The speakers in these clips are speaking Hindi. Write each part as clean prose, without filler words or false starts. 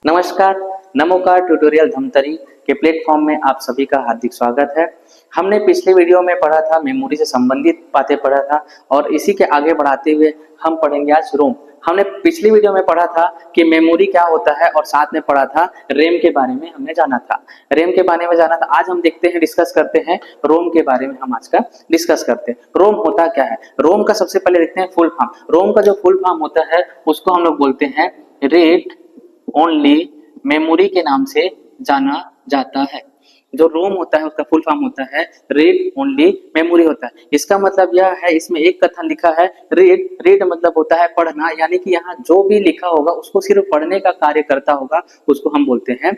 नमस्कार। नमोकार ट्यूटोरियल धमतरी के प्लेटफॉर्म में आप सभी का हार्दिक स्वागत है। हमने पिछले वीडियो में पढ़ा था, मेमोरी से संबंधित बातें पढ़ा था और इसी के आगे बढ़ाते हुए हम पढ़ेंगे आज रोम। हमने पिछली वीडियो में पढ़ा था कि मेमोरी क्या होता है और साथ में पढ़ा था रैम के बारे में हमने जाना था। रैम के बारे में जाना था। आज हम देखते हैं, डिस्कस करते हैं रोम के बारे में। हम आज का डिस्कस करते हैं रोम होता क्या है। रोम का सबसे पहले देखते हैं फुल फॉर्म। रोम का जो फुल फॉर्म होता है उसको हम लोग बोलते हैं रीड ओनली मेमोरी के नाम से जाना जाता है। जो रोम होता है उसका फुल फॉर्म होता है रीड ओनली मेमोरी होता है। इसका मतलब यह है, इसमें एक कथन लिखा है रीड। रीड मतलब होता है पढ़ना, यानी कि यहाँ जो भी लिखा होगा उसको सिर्फ पढ़ने का कार्य करता होगा, उसको हम बोलते हैं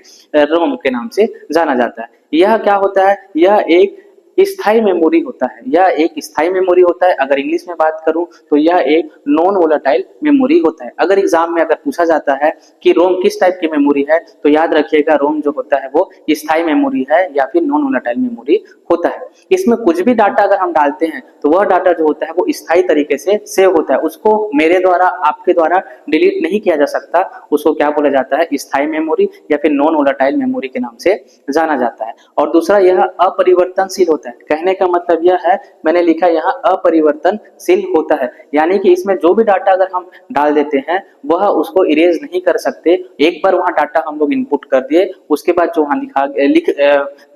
रोम के नाम से जाना जाता है। यह क्या होता है? यह एक स्थायी मेमोरी होता है। यह एक स्थायी मेमोरी होता है। अगर इंग्लिश में बात करूं तो यह एक नॉन वोलेटाइल मेमोरी होता है। अगर एग्जाम में अगर पूछा जाता है कि रोम किस टाइप की मेमोरी है, तो याद रखिएगा रोम जो होता है वो स्थायी मेमोरी है या फिर नॉन वोलेटाइल मेमोरी होता है। इसमें कुछ भी डाटा अगर हम डालते हैं तो वह डाटा जो होता है वो स्थायी तरीके से सेव होता है। उसको मेरे द्वारा, आपके द्वारा डिलीट नहीं किया जा सकता। उसको क्या बोला जाता है? स्थायी मेमोरी या फिर नॉन वोलेटाइल मेमोरी के नाम से जाना जाता है। और दूसरा, यह अपरिवर्तनशील होता है। कहने का मतलब यह है, मैंने लिखा यहाँ अपरिवर्तनशील होता है, यानी कि इसमें जो भी डाटा अगर हम डाल देते हैं वह उसको इरेज नहीं कर सकते। एक बार वहां डाटा हम लोग इनपुट कर दिए, उसके बाद जो वहां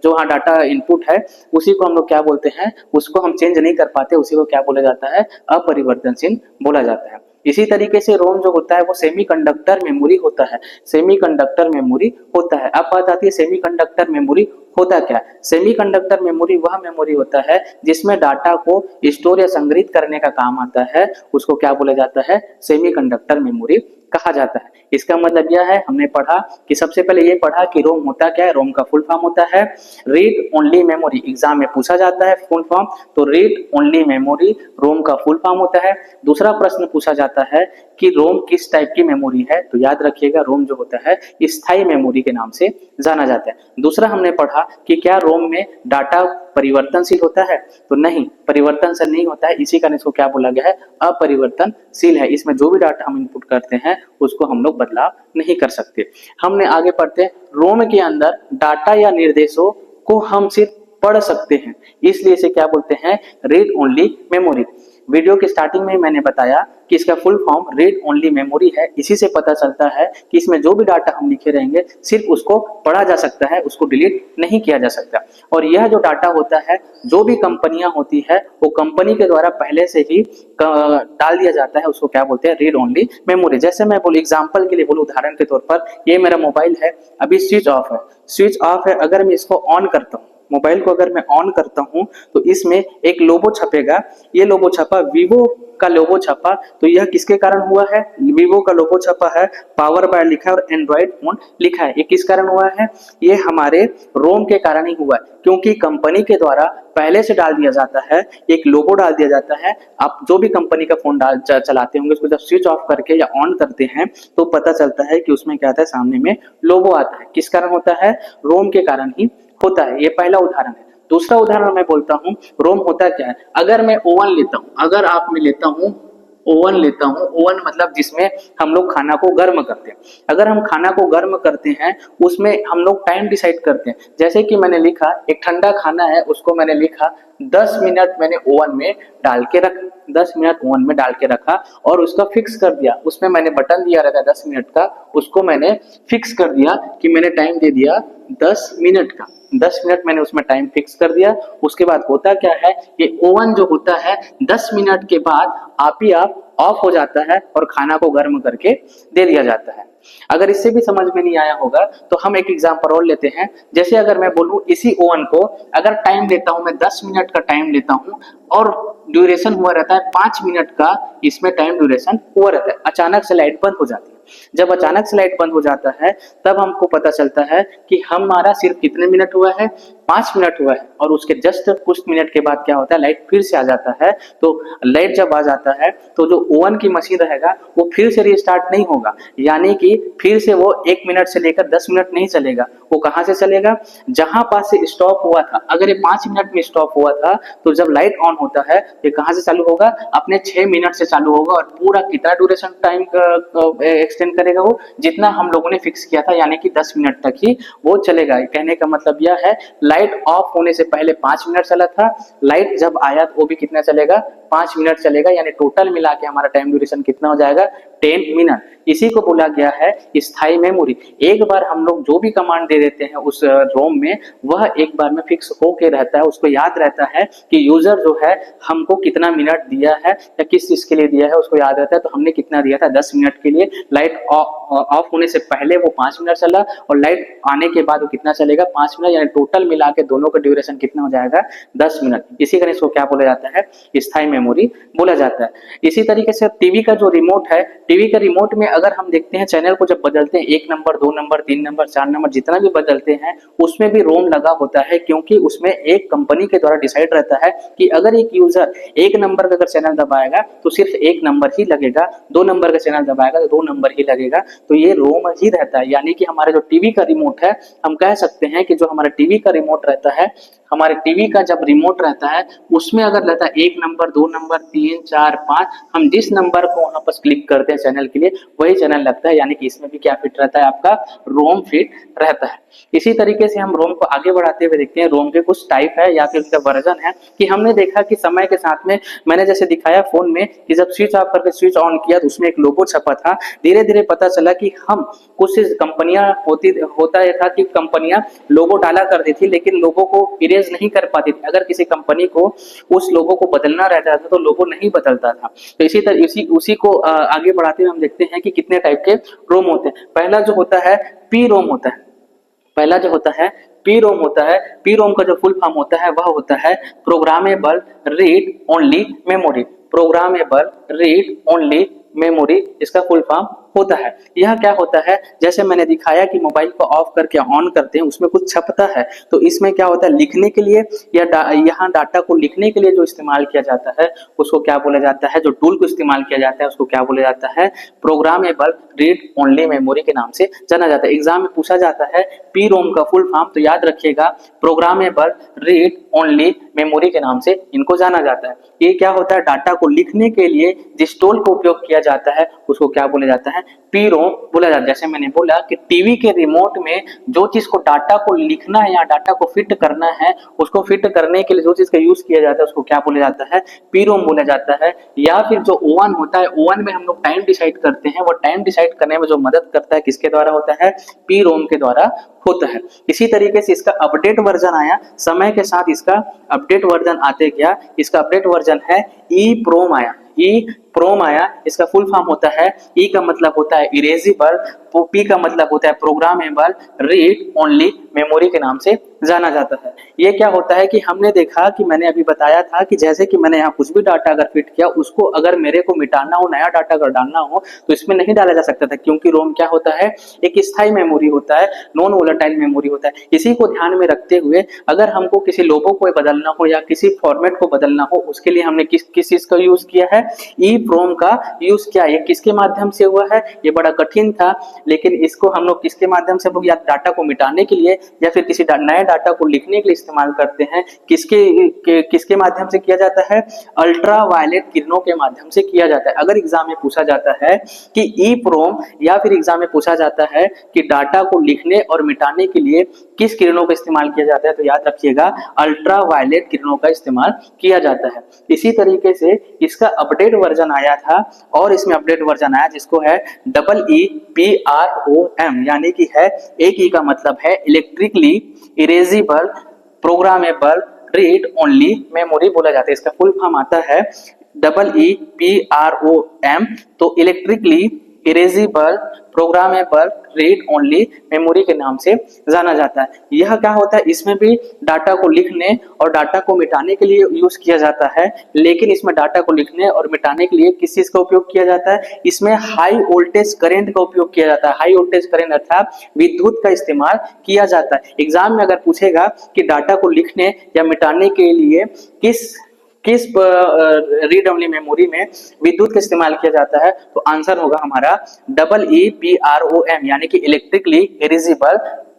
जो वहां डाटा इनपुट है उसी को हम लोग क्या बोलते हैं? उसको हम चेंज नहीं कर पाते। उसी को क्या बोला जाता है? अपरिवर्तनशील बोला जाता है। इसी तरीके से रोम जो होता है वो सेमीकंडक्टर मेमोरी होता है। सेमीकंडक्टर मेमोरी होता है। अब बात आती है सेमीकंडक्टर मेमोरी होता क्या है। सेमीकंडक्टर मेमोरी वह मेमोरी होता है जिसमें डाटा को स्टोर या संग्रहित करने का काम आता है। उसको क्या बोला जाता है? सेमीकंडक्टर मेमोरी कहा जाता है। इसका मतलब यह है, हमने पढ़ा कि सबसे पहले ये पढ़ा कि रोम होता क्या है। रोम का फुल फॉर्म होता है रीड ओनली मेमोरी। एग्जाम में पूछा जाता है फुल फॉर्म, तो रीड ओनली मेमोरी रोम का फुल फॉर्म होता है। दूसरा प्रश्न पूछा जाता है कि रोम किस टाइप की मेमोरी है, तो याद रखिएगा रोम जो होता है स्थायी मेमोरी के नाम से जाना जाता है। दूसरा हमने पढ़ा कि क्या रोम में डाटा परिवर्तनशील होता है, तो नहीं, परिवर्तनशील नहीं होता है। इसी कारण इसको क्या बोला गया है? अपरिवर्तनशील है। इसमें जो भी डाटा हम इनपुट करते हैं उसको हम लोग बदलाव नहीं कर सकते। हमने आगे पढ़ते हैं रोम के अंदर डाटा या निर्देशों को हम सिर्फ पढ़ सकते हैं, इसलिए इसे क्या बोलते हैं? Read only memory. वीडियो के स्टार्टिंग में मैंने बताया कि इसका full form read only memory है। इसी से पता चलता है कि इसमें जो भी डाटा हम लिखे रहेंगे सिर्फ उसको पढ़ा जा सकता है, उसको डिलीट नहीं किया जा सकता। और यह जो डाटा होता है, जो भी कंपनियां होती है वो कंपनी के द्वारा पहले से ही डाल दिया जाता है, उसको क्या बोलते हैं? Read only memory. जैसे मैं बोलूं, एग्जाम्पल के लिए बोलूं, उदाहरण के तौर पर ये मेरा मोबाइल है, अभी स्विच ऑफ है। स्विच ऑफ है, अगर मैं इसको ऑन करता हूँ, मोबाइल को अगर मैं ऑन करता हूं तो इसमें एक लोगो छपेगा। ये लोगो छपा, वीवो का लोगो छपा, तो यह किसके कारण हुआ है? वीवो का लोगो छपा है, पावर बाय लिखा है और एंड्रॉइड फोन लिखा है। ये किस कारण हुआ है? ये हमारे रोम के कारण ही हुआ है, क्योंकि कंपनी के द्वारा पहले से डाल दिया जाता है, एक लोगो डाल दिया जाता है। आप जो भी कंपनी का फोन चलाते होंगे, उसको जब स्विच ऑफ करके या ऑन करते हैं तो पता चलता है कि उसमें क्या आता है? सामने में लोगो आता है। किस कारण होता है? रोम के कारण ही होता है। ये पहला उदाहरण है। दूसरा उदाहरण मैं बोलता हूं रोम होता क्या है। अगर मैं ओवन लेता हूं, अगर आप में लेता हूं ओवन लेता हूं, ओवन मतलब जिसमें हम लोग खाना को गर्म करते हैं। अगर हम खाना को गर्म करते हैं उसमें हम लोग टाइम डिसाइड करते हैं। जैसे कि मैंने लिखा एक ठंडा खाना है, उसको मैंने लिखा 10 मिनट मैंने ओवन में डाल के रखा, 10 मिनट ओवन में डाल के रखा और उसका फिक्स कर दिया। उसमें मैंने बटन दिया रहता है 10 मिनट का, उसको मैंने फिक्स कर दिया कि मैंने टाइम दे दिया 10 मिनट का। 10 मिनट मैंने उसमें टाइम फिक्स कर दिया। उसके बाद होता क्या है, ये ओवन जो होता है 10 मिनट के बाद आप ही आप ऑफ हो जाता है और खाना को गर्म करके दे दिया जाता है। अगर इससे भी समझ में नहीं आया होगा तो हम एक एग्जांपल और लेते हैं। जैसे अगर मैं बोलूं इसी ओवन को अगर टाइम देता हूं, मैं 10 मिनट का टाइम लेता हूं और ड्यूरेशन हुआ रहता है 5 मिनट का, इसमें टाइम ड्यूरेशन हुआ रहता है। अचानक से लाइट बंद हो जाती है। जब अचानक से लाइट बंद हो जाता है तब हमको पता चलता है कि हमारा सिर्फ कितने मिनट हुआ है? 5 मिनट हुआ है और उसके जस्ट कुछ मिनट के बाद क्या होता है, लाइट फिर से आ जाता है। तो लाइट जब आ जाता है तो जो ओवन की मशीन रहेगा वो फिर से रिस्टार्ट नहीं होगा, यानी कि फिर से वो 1 मिनट से लेकर 10 मिनट नहीं चलेगा। वो कहाँ से चलेगा, जहां पास से स्टॉप हुआ था। अगर ये 5 मिनट में स्टॉप हुआ था तो जब लाइट ऑन होता है ये कहाँ से चालू होगा, अपने 6 मिनट से चालू होगा। और पूरा कितना ड्यूरेशन टाइम एक्सटेंड करेगा, वो जितना हम लोगों ने फिक्स किया था, यानी कि 10 मिनट तक ही वो चलेगा। कहने का मतलब यह है, लाइट ऑफ होने से पहले 5 मिनट चला था, लाइट जब आया तो वो भी कितना चलेगा, 5 मिनट चलेगा। यानी टोटल मिला के हमारा टाइम ड्यूरेशन कितना हो जाएगा, 10 मिनट। इसी को बोला गया है स्थायी मेमोरी। एक बार हम लोग जो भी कमांड दे देते हैं उस रोम में, वह एक बार में फिक्स होके रहता है। उसको याद रहता है कि यूजर जो है हमको कितना मिनट दिया है या किस चीज के लिए दिया है, उसको याद रहता है। तो हमने कितना दिया था, 10 मिनट के लिए। लाइट ऑफ होने से पहले वो 5 मिनट चला और लाइट आने के बाद वो कितना चलेगा, 5 मिनट। यानी टोटल मिला के दोनों का ड्यूरेशन कितना हो जाएगा, 10 मिनट। इसी कारण इसको क्या बोला जाता है, स्थायी मेमोरी बोला जाता है। इसी तरीके से टीवी का जो रिमोट है, टीवी का रिमोट में अगर हम देखते हैं चैनल को जब बदलते हैं, 1 नंबर 2 नंबर 3 नंबर 4 नंबर जितना भी बदलते हैं, उसमें भी रोम लगा होता है। क्योंकि उसमें एक कंपनी के द्वारा डिसाइड रहता है कि अगर एक यूजर 1 नंबर का अगर चैनल दबाएगा तो सिर्फ 1 नंबर ही लगेगा, 2 नंबर का चैनल दबाएगा तो 2 नंबर ही लगेगा। तो ये रोम ही रहता है। यानी कि हमारे जो टीवी का रिमोट है, हम कह सकते हैं कि जो हमारा टीवी का रिमोट रहता है, हमारे टीवी का जब रिमोट रहता है उसमें अगर रहता है 1 नंबर 2 नंबर 3 4 5, हम जिस नंबर को वहां पर क्लिक करते हैं चैनल के लिए वही चैनल लगता है। यानी कि इसमें भी क्या फिट रहता है, आपका रोम फिट रहता है। इसी तरीके से हम रोम को आगे बढ़ाते हुए देखते हैं। रोम के कुछ टाइप है या फिर उसका वर्जन है कि हमने देखा कि समय के साथ में, मैंने जैसे दिखाया फोन में कि जब स्विच ऑफ करके स्विच ऑन किया तो उसमें एक लोगो छपा था। धीरे धीरे पता चला कि हम कुछ कंपनियां होता है था कि कंपनियां लोगो डाला करती थी लेकिन लोगों को इरेज नहीं कर पाती थी। अगर किसी कंपनी को उस लोगो को बदलना रहता था तो लोगो नहीं बदलता था। तो इसी तरह उसी को आगे बढ़ाते हुए हम देखते हैं कि कितने टाइप के रोम होते हैं। पहला जो होता है पी रोम होता है। पहला जो होता है पी रोम होता है। पी रोम का जो फुल फॉर्म होता है वह होता है programmable read only memory. Programmable read only memory इसका फुल फॉर्म होता है। यह क्या होता है, जैसे मैंने दिखाया कि मोबाइल को ऑफ करके ऑन करते हैं उसमें कुछ छपता है, तो इसमें क्या होता है, लिखने के लिए या यहाँ डाटा को लिखने के लिए जो इस्तेमाल किया जाता है उसको क्या बोला जाता है, जो टूल को इस्तेमाल किया जाता है उसको क्या बोला जाता है, प्रोग्रामेबल रीड ओनली मेमोरी के नाम से जाना जाता है। एग्जाम में पूछा जाता है पी रोम का फुल फॉर्म, तो याद रखिएगा प्रोग्रामेबल रीड ओनली मेमोरी के नाम से इनको जाना जाता है। ये क्या होता है, डाटा को लिखने के लिए जिस टूल का उपयोग किया जाता है उसको क्या बोला जाता है, पी रोम बोला जाता है। जैसे मैंने बोला कि टीवी के रिमोट में जो चीज को डाटा को लिखना है या डाटा को फिट करना है, उसको फिट करने के लिए जो चीज का यूज किया जाता है उसको क्या बोला जाता है, पी रोम बोला जाता है। या फिर जो ओवन होता है, ओवन में हम लोग टाइम डिसाइड करते हैं, वो टाइम डिसाइड करने में जो मदद करता है किसके द्वारा होता है, पी रोम के द्वारा होता है। इसी तरीके से इसका अपडेट वर्जन आया, समय के साथ इसका अपडेट वर्जन आते गया। इसका अपडेट वर्जन है ई प्रोम आया। ई प्रोम आया, इसका फुल फॉर्म होता है, ई का मतलब होता है इरेजिबल, पी का मतलब होता है प्रोग्रामेबल रीड ओनली मेमोरी के नाम से जाना जाता है। ये क्या होता है कि हमने देखा कि मैंने अभी बताया था कि जैसे कि मैंने यहाँ कुछ भी डाटा अगर फिट किया उसको अगर मेरे को मिटाना हो, नया डाटा अगर डालना हो तो इसमें नहीं डाला जा सकता था, क्योंकि रोम क्या होता है, एक स्थायी मेमोरी होता है, नॉन वोलेटाइल मेमोरी होता है। इसी को ध्यान में रखते हुए अगर हमको किसी लोगो को बदलना हो या किसी फॉर्मेट को बदलना हो उसके लिए हमने किस चीज का यूज किया है, ई प्रोम का यूज किया। ये किसके माध्यम से हुआ है, ये बड़ा कठिन था, लेकिन इसको हम लोग किसके माध्यम से, या डाटा को मिटाने के लिए या फिर किसी नए डाटा को लिखने के लिए इस्तेमाल करते हैं। किसके माध्यम से किया जाता है, अल्ट्रा वायलेट किरणों के माध्यम से किया जाता है। अगर एग्जाम में पूछा जाता है कि ई प्रोम, या फिर एग्जाम में पूछा जाता है कि डाटा को लिखने और मिटाने के लिए किस किरणों का इस्तेमाल किया जाता है, तो याद रखिएगा अल्ट्रा वायलेट किरणों का इस्तेमाल किया जाता है। इसी तरीके से इसका अपडेट वर्जन आया था, और इसमें अपडेट वर्जन आया जिसको है EEPROM, यानी कि है, एक ई का मतलब है electrically erasable programmable read only memory बोला जाता है। इसका फुल फॉर्म आता है EEPROM, तो electrically erasable, programmable, read only memory के नाम से जाना जाता है। यह क्या होता है, इसमें भी डाटा को लिखने और डाटा को मिटाने के लिए यूज किया जाता है, लेकिन इसमें डाटा को लिखने और मिटाने के लिए किस चीज का उपयोग किया जाता है, इसमें हाई वोल्टेज करंट का उपयोग किया जाता है। हाई वोल्टेज करंट अर्थात विद्युत का इस्तेमाल किया जाता है। एग्जाम में अगर पूछेगा कि डाटा को लिखने या मिटाने के लिए किस किस रीड ओनली मेमोरी में विद्युत का इस्तेमाल किया जाता है, तो आंसर होगा हमारा EEPROM, यानी कि electrically erasable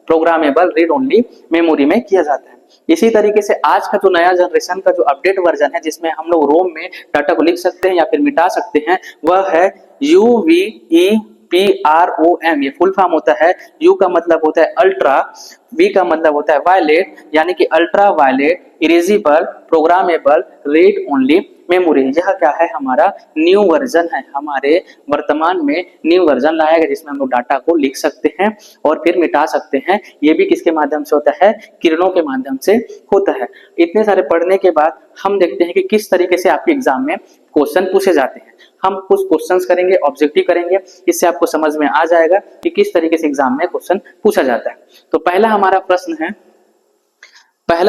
programmable read only memory में किया जाता है। इसी तरीके से आज का जो नया जनरेशन का जो अपडेट वर्जन है, जिसमें हम लोग रोम में डाटा को लिख सकते हैं या फिर मिटा सकते हैं, वह है UVEPROM। ये फुल फॉर्म होता है, U का मतलब होता है अल्ट्रा, V का मतलब होता है वायलेट, यानी कि ultra violet erasable programmable read only memory. यह क्या है, हमारा न्यू वर्जन है, हमारे वर्तमान में न्यू वर्जन लाया गया जिसमें हम लोग डाटा को लिख सकते हैं और फिर मिटा सकते हैं। ये भी किसके माध्यम से होता है, किरणों के माध्यम से होता है। इतने सारे पढ़ने के बाद हम देखते हैं कि किस तरीके से आपके एग्जाम में क्वेश्चन पूछे जाते हैं। हम कुछ क्वेश्चंस करेंगे, ऑब्जेक्टिव करेंगे, इससे आपको समझ में आ जाएगा कि किस तरीके से एग्जाम में क्वेश्चन पूछा जाता है। तो पहला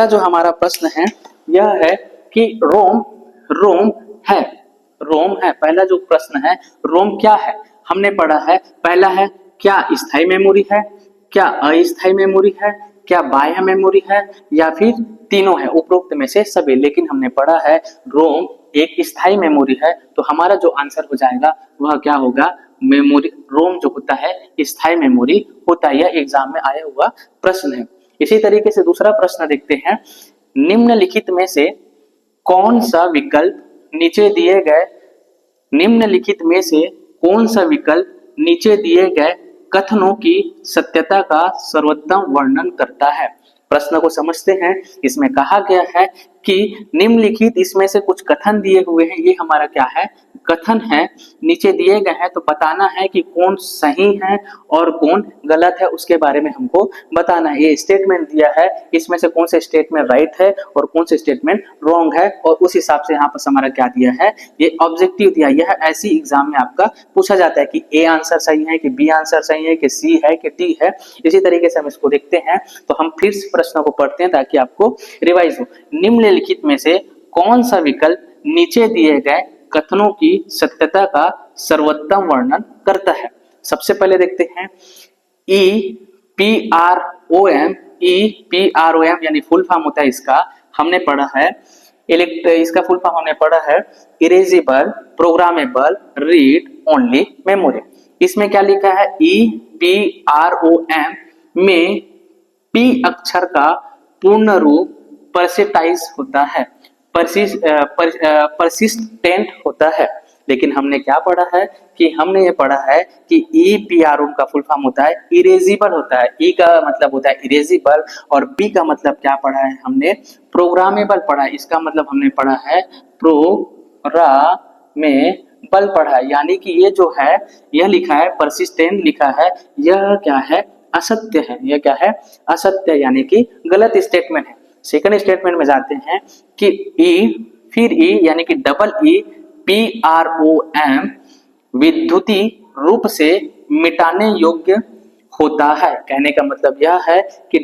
जो हमारा प्रश्न है यह है कि रोम है। पहला जो प्रश्न है, रोम क्या है। हमने पढ़ा है, पहला है क्या स्थायी मेमोरी है, क्या अस्थायी मेमोरी है, क्या बाह्य मेमोरी है, या फिर तीनों है, उपरोक्त में से सभी। लेकिन हमने पढ़ा है रोम एक स्थायी मेमोरी है, तो हमारा जो आंसर हो जाएगा वह क्या होगा, मेमोरी रोम जो होता है स्थायी मेमोरी होता है। यह एग्जाम में आया हुआ प्रश्न है। इसी तरीके से दूसरा प्रश्न देखते हैं, निम्नलिखित में से कौन सा विकल्प नीचे दिए गए कथनों की सत्यता का सर्वोत्तम वर्णन करता है। प्रश्न को समझते हैं। इसमें कहा गया है कि निम्नलिखित इसमें से कुछ कथन दिए हुए हैं, ये हमारा क्या है, कथन है, नीचे दिए गए हैं, तो बताना है कि कौन सही है और कौन गलत है, उसके बारे में हमको बताना है। ये स्टेटमेंट दिया है, इसमें से कौन से स्टेटमेंट राइट है और कौन से स्टेटमेंट रॉन्ग है, और उस हिसाब से यहाँ पर हमारा क्या दिया है, ये ऑब्जेक्टिव दिया। यह ऐसी एग्जाम में आपका पूछा जाता है कि ए आंसर सही है कि बी आंसर सही है कि सी है कि डी है। इसी तरीके से हम इसको देखते हैं। तो हम फिर से प्रश्न को पढ़ते हैं ताकि आपको रिवाइज हो। निम्नलिखित में से कौन सा विकल्प नीचे दिए गए कथनों की सत्यता का सर्वोत्तम वर्णन करता है। सबसे पहले देखते हैं EPROM यानी फुल फॉर्म होता है इसका, हमने पढ़ा है इसका फुल फॉर्म हमने पढ़ा है erasable programmable read only memory. इसमें क्या लिखा है, EPROM में P अक्षर का पूर्ण रूप परसिस्टाइज होता है, परसिस्टेंट होता है। लेकिन हमने क्या पढ़ा है कि हमने ये पढ़ा है कि EPROM का फुल फॉर्म होता है इरेजिबल होता है। E का मतलब होता है इरेजिबल और P का मतलब क्या पढ़ा है हमने, प्रोग्रामेबल पढ़ा है। इसका मतलब हमने पढ़ा है प्रोग्रामेबल पढ़ा है। यानी कि ये जो है, यह लिखा है परसिस्टेंट लिखा है, यह क्या है, असत्य है। यह क्या है, असत्य, यानी कि गलत स्टेटमेंट है। सेकंड स्टेटमेंट में जाते हैं कि फिर यानी कि EPROM विद्युती रूप से मिटाने योग्य होता है। कहने का मतलब यह है कि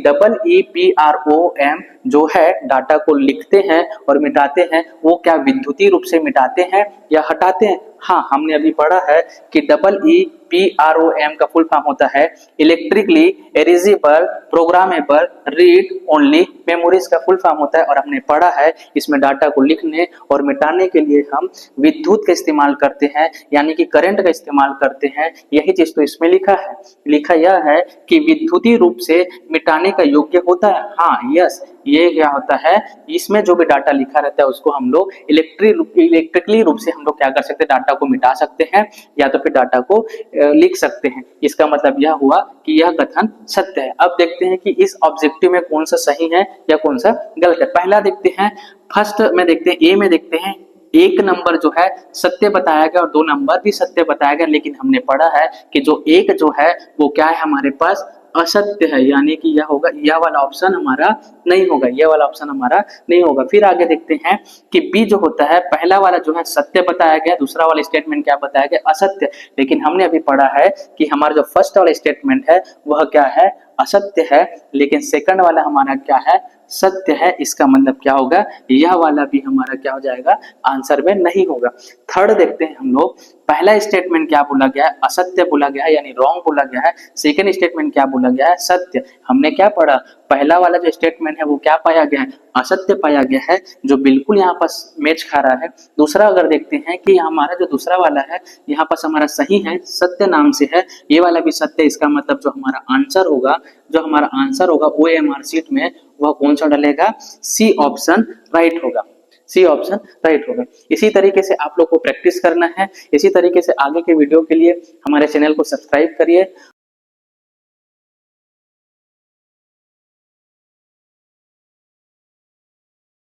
EPROM जो है डाटा को लिखते हैं और मिटाते हैं, वो क्या विद्युती रूप से मिटाते हैं या हटाते हैं। हाँ, हमने अभी पढ़ा है कि EPROM का फुल फॉर्म होता है electrically erasable programmable read only memories का फुल फॉर्म होता है। और हमने पढ़ा है इसमें डाटा को लिखने और मिटाने के लिए हम विद्युत का इस्तेमाल करते हैं, यानी कि करंट का इस्तेमाल करते हैं। यही चीज तो इसमें लिखा है। लिखा यह है कि विद्युतीय रूप से मिटाने का योग्य होता है। हाँ, यस, ये क्या होता है, इसमें जो भी डाटा लिखा रहता है उसको हम लोग इलेक्ट्रिकली रूप से हम लोग क्या कर सकते हैं, डाटा को मिटा सकते हैं या तो फिर डाटा को लिख सकते हैं। इसका मतलब यह हुआ कि यह कथन सत्य है। अब देखते हैं कि इस ऑब्जेक्टिव में कौन सा सही है या कौन सा गलत है। पहला देखते हैं, फर्स्ट में देखते हैं, ए में देखते हैं, एक नंबर जो है सत्य बताया गया और 2 नंबर भी सत्य बताया गया। लेकिन हमने पढ़ा है कि जो एक जो है वो क्या है, हमारे पास असत्य है, यानी कि यह होगा, यह वाला ऑप्शन हमारा नहीं होगा, यह वाला ऑप्शन हमारा नहीं होगा। फिर आगे देखते हैं कि बी जो होता है, पहला वाला जो है सत्य बताया गया, दूसरा वाला स्टेटमेंट क्या बताया गया, असत्य। लेकिन हमने अभी पढ़ा है कि हमारा जो फर्स्ट वाला स्टेटमेंट है वह क्या है, असत्य है, लेकिन सेकंड वाला हमारा क्या है, सत्य है। इसका मतलब क्या होगा, यह वाला भी हमारा क्या हो जाएगा, आंसर में नहीं होगा। थर्ड देखते हैं हम लोग, पहला स्टेटमेंट क्या बोला गया है, असत्य बोला गया है, यानी रॉन्ग बोला गया है। सेकंड स्टेटमेंट क्या बोला गया है, सत्य। हमने क्या पढ़ा, पहला वाला जो स्टेटमेंट है वो क्या पाया गया है, असत्य पाया गया है, जो बिल्कुल यहाँ पर मैच खा रहा है। दूसरा अगर देखते हैं कि हमारा जो दूसरा वाला है यहाँ पर हमारा सही है, सत्य नाम से है, ये वाला भी सत्य। इसका मतलब जो हमारा आंसर होगा, जो हमारा आंसर होगा OMR शीट में, वह कौन सा डलेगा, सी ऑप्शन राइट होगा, सी ऑप्शन राइट होगा। इसी तरीके से आप लोग को प्रैक्टिस करना है। इसी तरीके से आगे के वीडियो के लिए हमारे चैनल को सब्सक्राइब करिए।